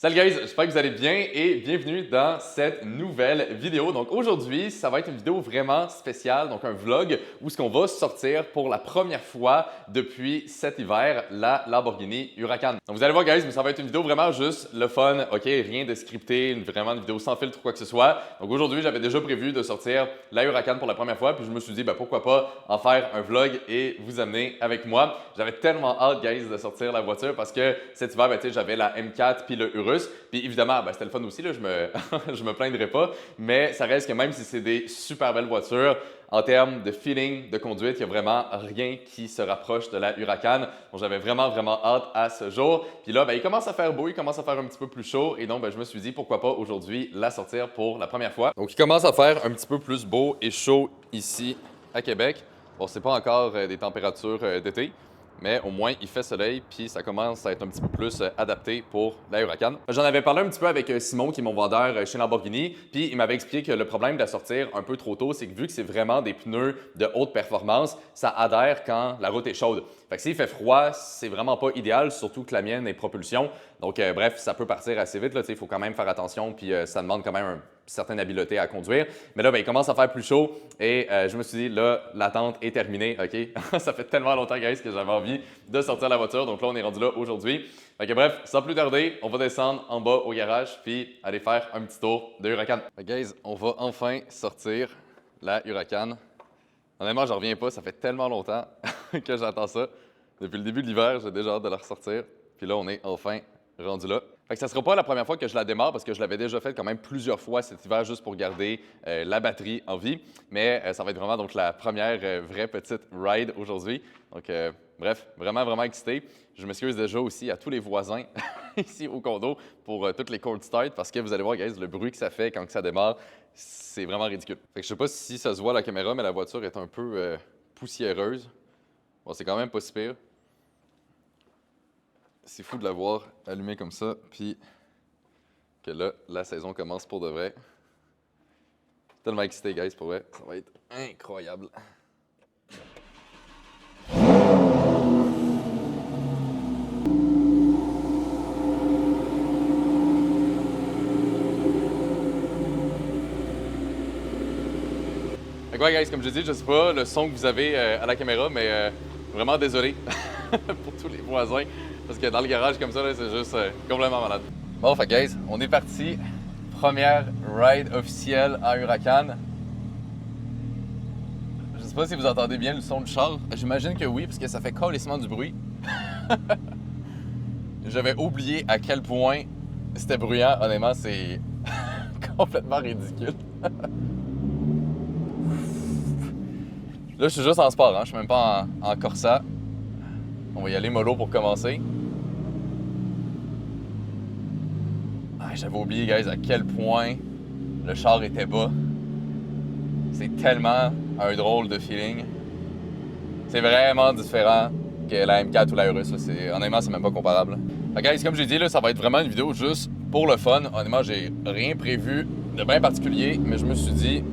Salut guys, j'espère que vous allez bien et bienvenue dans cette nouvelle vidéo. Donc aujourd'hui, ça va être une vidéo vraiment spéciale, donc un vlog où ce qu'on va sortir pour la première fois depuis cet hiver la Lamborghini Huracan. Donc vous allez voir guys, mais ça va être une vidéo vraiment juste le fun, ok, rien de scripté, vraiment une vidéo sans filtre ou quoi que ce soit. Donc aujourd'hui, j'avais déjà prévu de sortir la Huracan pour la première fois, puis je me suis dit pourquoi pas en faire un vlog et vous amener avec moi. J'avais tellement hâte guys de sortir la voiture parce que cet hiver, j'avais la M4 puis le Urus. Puis évidemment, c'était le fun aussi, là, je me plaindrai pas, mais ça reste que même si c'est des super belles voitures, en termes de feeling de conduite, il n'y a vraiment rien qui se rapproche de la Huracan. Donc j'avais vraiment hâte à ce jour. Puis là, il commence à faire beau, il commence à faire un petit peu plus chaud et donc je me suis dit pourquoi pas aujourd'hui la sortir pour la première fois. Donc il commence à faire un petit peu plus beau et chaud ici à Québec. Bon, c'est pas encore des températures d'été, mais au moins il fait soleil puis ça commence à être un petit peu plus adapté pour la Huracan. J'en avais parlé un petit peu avec Simon qui est mon vendeur chez Lamborghini, puis il m'avait expliqué que le problème de la sortir un peu trop tôt, c'est que vu que c'est vraiment des pneus de haute performance, ça adhère quand la route est chaude. Fait que s'il fait froid, c'est vraiment pas idéal, surtout que la mienne est propulsion. Donc bref, ça peut partir assez vite, il faut quand même faire attention puis ça demande quand même une certaine habileté à conduire. Mais là, il commence à faire plus chaud et je me suis dit, là, l'attente est terminée, OK? Ça fait tellement longtemps, guys, que j'avais envie de sortir la voiture. Donc là, on est rendu là aujourd'hui. Fait que bref, sans plus tarder, on va descendre en bas au garage puis aller faire un petit tour de Huracan. Fait que, guys, on va enfin sortir la Huracan. Honnêtement, j'en reviens pas, ça fait tellement longtemps que j'attends ça. Depuis le début de l'hiver, j'ai déjà hâte de la ressortir. Puis là, on est enfin rendu là. Fait que ça ne sera pas la première fois que je la démarre parce que je l'avais déjà fait quand même plusieurs fois cet hiver juste pour garder la batterie en vie. Mais ça va être vraiment donc la première vraie petite ride aujourd'hui. Donc bref, vraiment excité. Je m'excuse déjà aussi à tous les voisins ici au condo pour toutes les cold start parce que vous allez voir, guys, le bruit que ça fait quand ça démarre, c'est vraiment ridicule. Fait que je sais pas si ça se voit à la caméra, mais la voiture est un peu poussiéreuse. Bon, c'est quand même pas si pire. C'est fou de la voir allumée comme ça, puis que là, la saison commence pour de vrai. Tellement excité, guys, pour vrai. Ça va être incroyable. Fait que ouais, guys, comme je dis, je sais pas le son que vous avez à la caméra, mais vraiment désolé pour tous les voisins. Parce que dans le garage comme ça, c'est juste complètement malade. Bon, fait guys, on est parti. Première ride officielle en Huracan. Je sais pas si vous entendez bien le son du char. J'imagine que oui, parce que ça fait calissement du bruit. J'avais oublié à quel point c'était bruyant. Honnêtement, c'est complètement ridicule. Là, je suis juste en sport, hein? Je suis même pas en Corsa. On va y aller mollo pour commencer. J'avais oublié, guys, à quel point le char était bas. C'est tellement un drôle de feeling. C'est vraiment différent que la M4 ou la Urus. Honnêtement, c'est même pas comparable. Fait que, guys, comme j'ai dit, là, ça va être vraiment une vidéo juste pour le fun. Honnêtement, j'ai rien prévu de bien particulier, mais je me suis dit,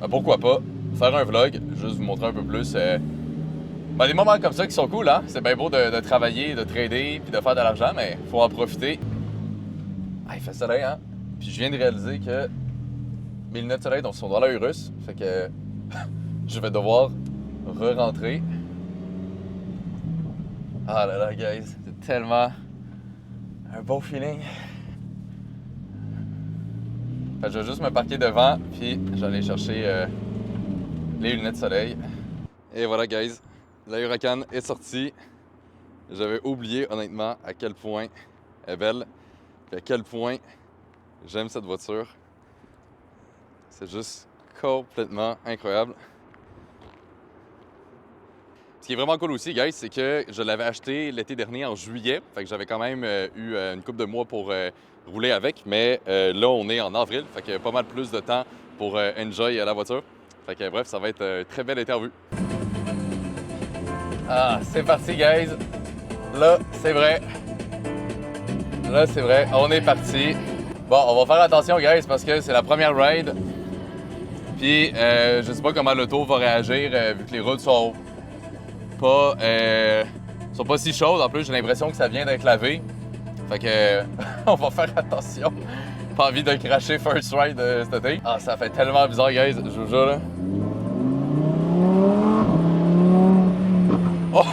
pourquoi pas faire un vlog, juste vous montrer un peu plus des moments comme ça qui sont cool, hein? C'est bien beau de travailler, de trader puis de faire de l'argent, mais il faut en profiter. Il fait soleil, hein? Puis je viens de réaliser que mes lunettes de soleil sont dans la Urus. Fait que je vais devoir re-rentrer. Ah là là, guys, c'est tellement un beau feeling. Fait que je vais juste me parquer devant, puis j'allais chercher les lunettes de soleil. Et voilà, guys, la Huracan est sortie. J'avais oublié, honnêtement, à quel point elle est belle. Puis à quel point j'aime cette voiture. C'est juste complètement incroyable. Ce qui est vraiment cool aussi, guys, c'est que je l'avais acheté l'été dernier en juillet. Fait que j'avais quand même eu une couple de mois pour rouler avec. Mais là, on est en avril. Fait que pas mal plus de temps pour enjoy la voiture. Fait que bref, ça va être un très bel interview. Ah, c'est parti, guys. Là, c'est vrai. Là, c'est vrai, on est parti. Bon, on va faire attention, guys, parce que c'est la première ride. Puis, je sais pas comment l'auto va réagir vu que les routes sont pas si chaudes. En plus, j'ai l'impression que ça vient d'être lavé. Fait que on va faire attention. Pas envie de cracher first ride cet été. Ah, ça fait tellement bizarre, guys, je vous jure là. Oh!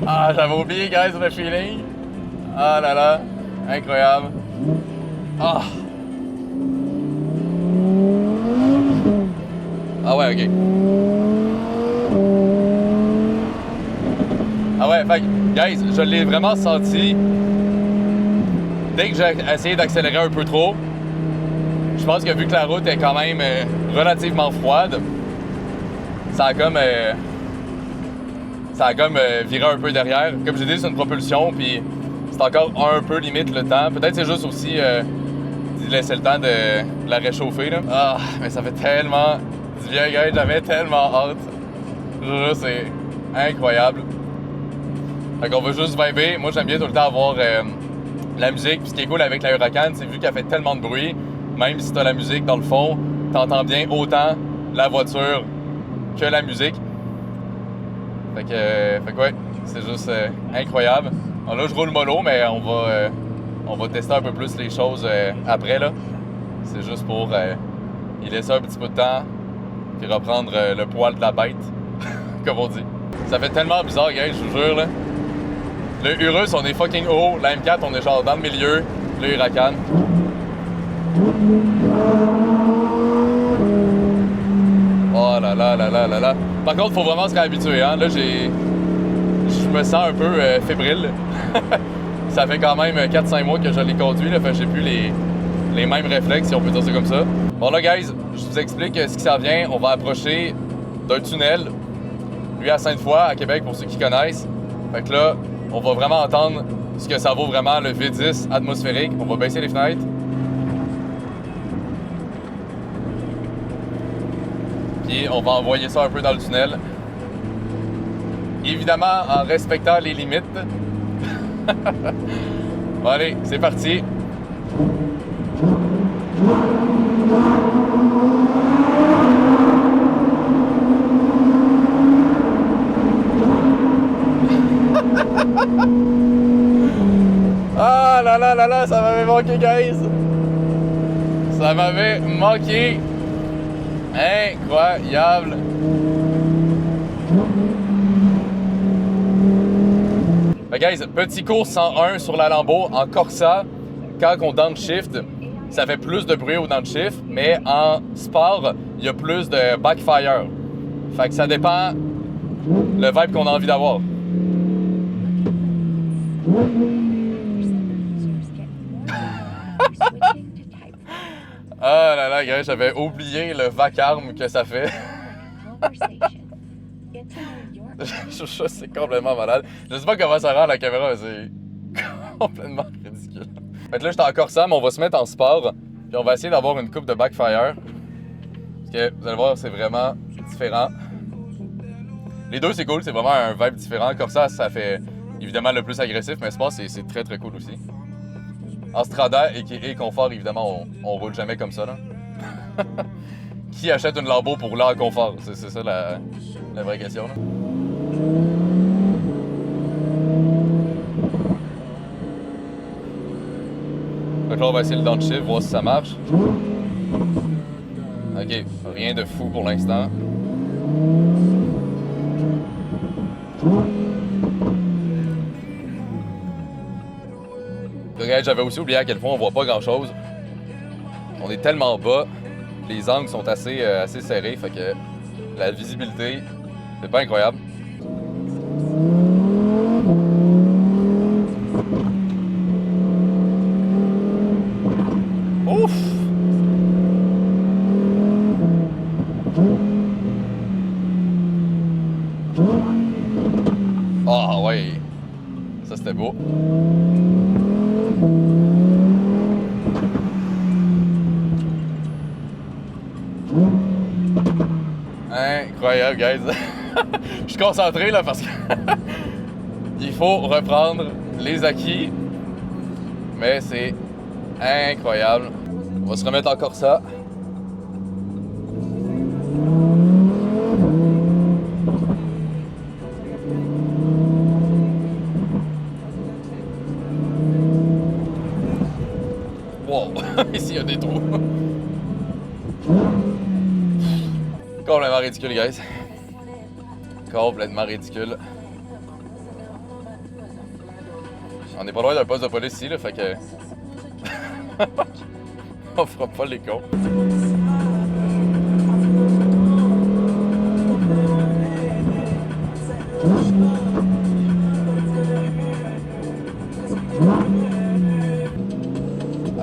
Ah, j'avais oublié, guys, le feeling. Ah là là, incroyable. Ah! Ah ouais, ok. Ah ouais, fait que, guys, je l'ai vraiment senti dès que j'ai essayé d'accélérer un peu trop. Je pense que vu que la route est quand même relativement froide, ça a comme viré un peu derrière. Comme j'ai dit, c'est une propulsion, puis c'est encore un peu limite le temps. Peut-être c'est juste aussi d'y laisser le temps de la réchauffer. Là. Ah, mais ça fait tellement du bien, gars. J'avais tellement hâte. Je vous jure, c'est incroyable. Fait qu'on va juste vibrer. Moi, j'aime bien tout le temps avoir la musique. Puis ce qui est cool avec la Huracan, c'est vu qu'elle fait tellement de bruit, même si t'as la musique dans le fond, t'entends bien autant la voiture que la musique. Fait que ouais, c'est juste incroyable. Alors là, je roule mollo, mais on va tester un peu plus les choses après, là. C'est juste pour y laisser un petit peu de temps, puis reprendre le poil de la bête, comme on dit. Ça fait tellement bizarre, gars, je vous jure, là. Le Urus, on est fucking haut. La M4, on est genre dans le milieu. Le Huracan. Oh là là là là là là. Par contre, faut vraiment se réhabituer, hein. Là, je me sens un peu fébrile. Ça fait quand même 4-5 mois que je l'ai conduit, là. Fait que j'ai plus les mêmes réflexes, si on peut dire ça comme ça. Bon là, guys, je vous explique ce qui s'en vient. On va approcher d'un tunnel. Lui à Sainte-Foy, à Québec, pour ceux qui connaissent. Fait que là, on va vraiment entendre ce que ça vaut vraiment le V10 atmosphérique. On va baisser les fenêtres. Puis on va envoyer ça un peu dans le tunnel. Évidemment en respectant les limites. Bon allez, c'est parti. Ah là là là là, ça m'avait manqué, guys! Ça m'avait manqué! Incroyable! Fait guys, petit cours 101 sur la Lambo en Corsa. Quand on downshift, ça fait plus de bruit au downshift, mais en sport, il y a plus de backfire. Fait que ça dépend le vibe qu'on a envie d'avoir. Ah là là, gars, j'avais oublié le vacarme que ça fait. C'est complètement malade. Je sais pas comment ça rend la caméra, mais c'est complètement ridicule. Fait que là, j'étais en Corsa, mais on va se mettre en sport. Puis on va essayer d'avoir une coupe de backfire. Parce que vous allez voir, c'est vraiment différent. Les deux, c'est cool, c'est vraiment un vibe différent. Corsa, ça fait évidemment le plus agressif, mais sport, c'est très très cool aussi. En Strada et confort, évidemment, on roule jamais comme ça, là. Qui achète une Lambo pour rouler en confort? C'est ça la vraie question, là. Donc là, on va essayer le downshift, voir si ça marche. Ok, rien de fou pour l'instant. Regarde, j'avais aussi oublié à quel point on voit pas grand chose. On est tellement bas, les angles sont assez serrés, fait que la visibilité, c'est pas incroyable. Ouf! Ah ouais! Ça c'était beau. Incroyable, guys. Je suis concentré là parce que il faut reprendre les acquis. Mais c'est incroyable. On va se remettre en Corsa. Wow! Ici, il y a des trous. Complètement ridicule, guys. Complètement ridicule. On est pas loin d'un poste de police ici, là, fait que... On fera pas les cons.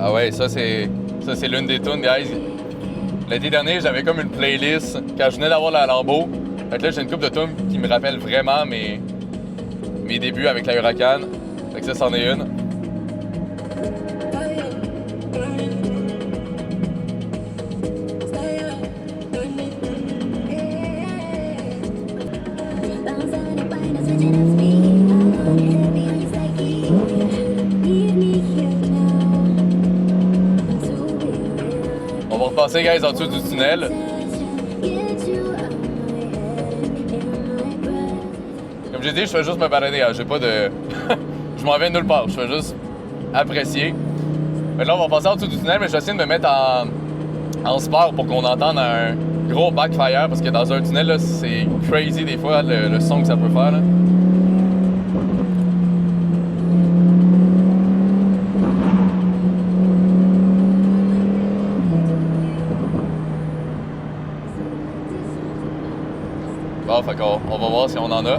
Ah ouais, ça c'est l'une des tunes, guys. L'été dernier, j'avais comme une playlist quand je venais d'avoir la Lambo. Fait que là, j'ai une couple de tunes qui me rappellent vraiment mes débuts avec la Huracan. Fait que ça, c'en est une. On va repasser, guys, en dessous du tunnel. Comme j'ai dit, je fais juste me balader. Hein. J'ai pas de... je m'en vais nulle part. Je fais juste apprécier. Mais là, on va passer en dessous du tunnel, mais je vais essayer de me mettre en sport pour qu'on entende un gros backfire. Parce que dans un tunnel, là, c'est crazy des fois le son que ça peut faire. Là. Bon, fait qu'on va voir si on en a.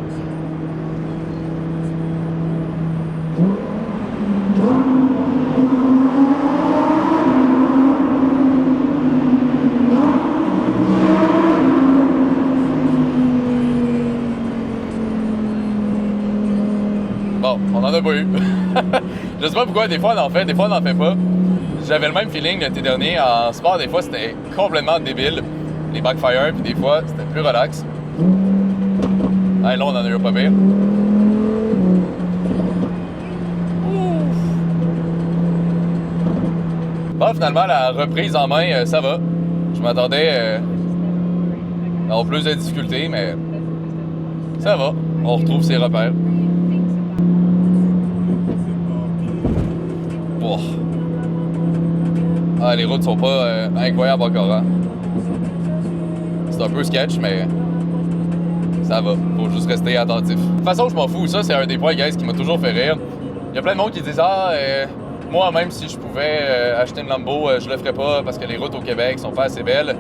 Bon, on en a pas eu. Je sais pas pourquoi, des fois on en fait, des fois on en fait pas. J'avais le même feeling l'été dernier. En sport, des fois c'était complètement débile, les backfires, puis des fois c'était plus relax. Ah, là on en a eu pas pire. Bon, finalement, la reprise en main, ça va. Je m'attendais à avoir plus de difficultés, mais ça va. On retrouve ses repères. Oh. Ah, les routes sont pas incroyables encore. Hein? C'est un peu sketch, mais ça va. Faut juste rester attentif. De toute façon, je m'en fous. Ça, c'est un des points, guys, qui m'a toujours fait rire. Il y a plein de monde qui disent moi, même si je pouvais acheter une Lambo, je le ferais pas parce que les routes au Québec sont pas assez belles.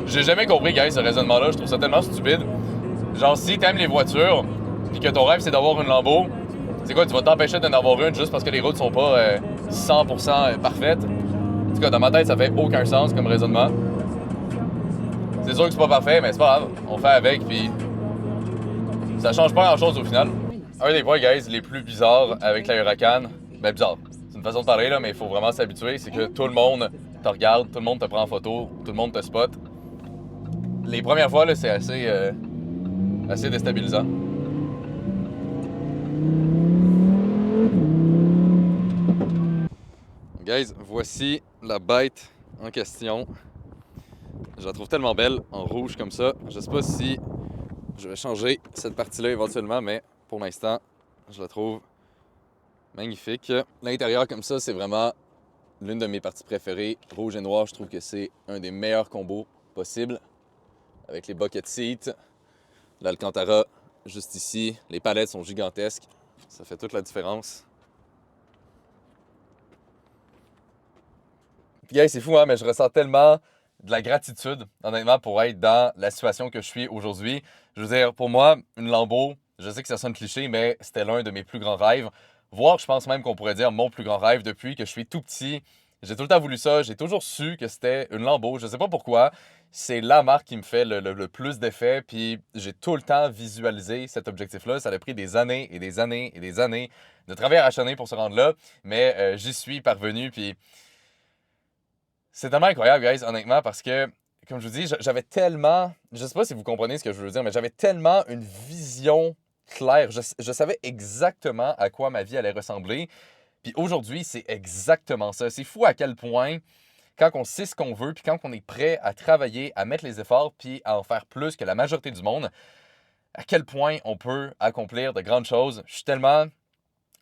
J'ai jamais compris, guys, ce raisonnement-là. Je trouve ça tellement stupide. Genre, si t'aimes les voitures, puis que ton rêve, c'est d'avoir une Lambo, c'est quoi, tu vas t'empêcher d'en avoir une juste parce que les routes sont pas 100% parfaites? En tout cas, dans ma tête, ça fait aucun sens comme raisonnement. C'est sûr que c'est pas parfait, mais c'est pas grave. On fait avec, puis ça change pas grand-chose au final. Un des points, guys, les plus bizarres avec la Huracan, ben bizarre, c'est une façon de parler, là, mais il faut vraiment s'habituer, c'est que tout le monde te regarde, tout le monde te prend en photo, tout le monde te spot. Les premières fois, là, c'est assez déstabilisant. Guys, voici la bête en question. Je la trouve tellement belle en rouge comme ça. Je sais pas si je vais changer cette partie-là éventuellement, mais pour l'instant, je la trouve magnifique. L'intérieur comme ça, c'est vraiment l'une de mes parties préférées. Rouge et noir, je trouve que c'est un des meilleurs combos possibles. Avec les bucket seats, l'Alcantara juste ici. Les palettes sont gigantesques. Ça fait toute la différence. Puis, guys, c'est fou, hein, mais je ressens tellement de la gratitude, honnêtement, pour être dans la situation que je suis aujourd'hui. Je veux dire, pour moi, une Lambo, je sais que ça sonne cliché, mais c'était l'un de mes plus grands rêves. Voire, je pense même qu'on pourrait dire mon plus grand rêve depuis que je suis tout petit. J'ai tout le temps voulu ça. J'ai toujours su que c'était une Lambo. Je sais pas pourquoi. C'est la marque qui me fait le plus d'effet. Puis j'ai tout le temps visualisé cet objectif-là. Ça a pris des années et des années et des années de travail acharné pour se rendre là. Mais j'y suis parvenu. Puis c'est tellement incroyable, guys, honnêtement, parce que, comme je vous dis, j'avais tellement... Je sais pas si vous comprenez ce que je veux dire, mais j'avais tellement une vision claire. Je savais exactement à quoi ma vie allait ressembler. Puis aujourd'hui, c'est exactement ça. C'est fou à quel point, quand on sait ce qu'on veut, puis quand on est prêt à travailler, à mettre les efforts, puis à en faire plus que la majorité du monde, à quel point on peut accomplir de grandes choses. Je suis tellement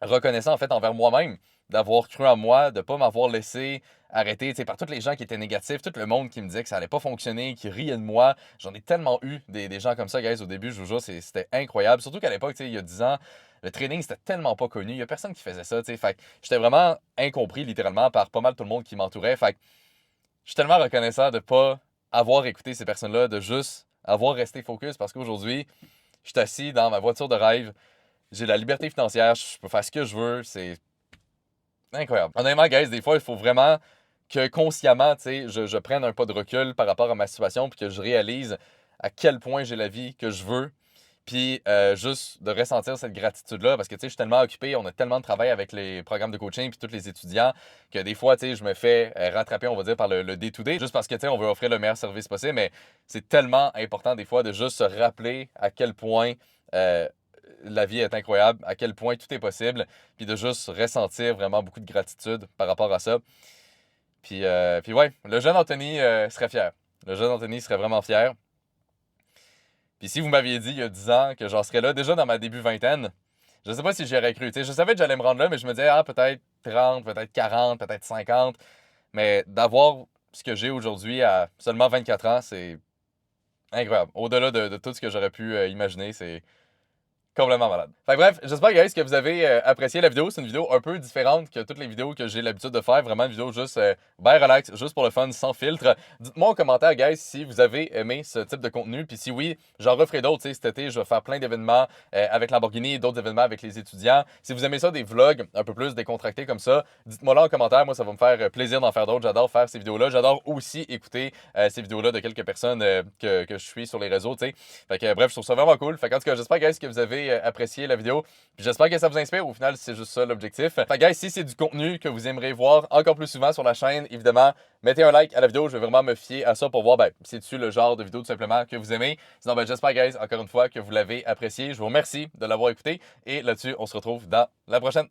reconnaissant en fait envers moi-même d'avoir cru en moi, de ne pas m'avoir laissé arrêter, tu sais, par tous les gens qui étaient négatifs, tout le monde qui me disait que ça allait pas fonctionner, qui riait de moi. J'en ai tellement eu des gens comme ça, guys, au début, je vous jure, c'était incroyable. Surtout qu'à l'époque, tu sais, il y a 10 ans, le trading, c'était tellement pas connu. Il y a personne qui faisait ça, tu sais. Fait que j'étais vraiment incompris, littéralement, par pas mal tout le monde qui m'entourait. Fait que je suis tellement reconnaissant de pas avoir écouté ces personnes-là, de juste avoir resté focus parce qu'aujourd'hui, je suis assis dans ma voiture de rêve, j'ai la liberté financière, je peux faire ce que je veux, c'est incroyable. Honnêtement, guys, des fois, il faut vraiment que consciemment, tu sais, je prenne un pas de recul par rapport à ma situation puis que je réalise à quel point j'ai la vie que je veux. Puis juste de ressentir cette gratitude-là parce que, tu sais, je suis tellement occupé, on a tellement de travail avec les programmes de coaching puis tous les étudiants que des fois, tu sais, je me fais rattraper, on va dire, par le day-to-day juste parce que, tu sais, on veut offrir le meilleur service possible. Mais c'est tellement important des fois de juste se rappeler à quel point la vie est incroyable, à quel point tout est possible, puis de juste ressentir vraiment beaucoup de gratitude par rapport à ça. Puis ouais, le jeune Anthony serait fier. Le jeune Anthony serait vraiment fier. Puis si vous m'aviez dit il y a 10 ans que j'en serais là, déjà dans ma début vingtaine, je ne sais pas si j'y aurais cru. Tu sais, je savais que j'allais me rendre là, mais je me disais, ah, peut-être 30, peut-être 40, peut-être 50. Mais d'avoir ce que j'ai aujourd'hui à seulement 24 ans, c'est incroyable. Au-delà de tout ce que j'aurais pu imaginer, c'est complètement malade. Fait que bref, j'espère, guys, que vous avez apprécié la vidéo. C'est une vidéo un peu différente que toutes les vidéos que j'ai l'habitude de faire. Vraiment une vidéo juste bien relax, juste pour le fun, sans filtre. Dites-moi en commentaire, guys, si vous avez aimé ce type de contenu. Puis si oui, j'en referai d'autres. Cet été, je vais faire plein d'événements avec Lamborghini et d'autres événements avec les étudiants. Si vous aimez ça, des vlogs un peu plus décontractés comme ça, dites-moi là en commentaire. Moi, ça va me faire plaisir d'en faire d'autres. J'adore faire ces vidéos-là. J'adore aussi écouter ces vidéos-là de quelques personnes que je suis sur les réseaux, tu sais. Fait que bref, je trouve ça vraiment cool. Fait que, en tout cas, j'espère, guys, que vous avez apprécié la vidéo. Puis j'espère que ça vous inspire. Au final, c'est juste ça l'objectif. Fait que, guys, si c'est du contenu que vous aimeriez voir encore plus souvent sur la chaîne, évidemment, mettez un like à la vidéo. Je vais vraiment me fier à ça pour voir, si c'est-tu le genre de vidéo tout simplement que vous aimez. Sinon, j'espère, guys, encore une fois, que vous l'avez apprécié. Je vous remercie de l'avoir écouté. Et là-dessus, on se retrouve dans la prochaine.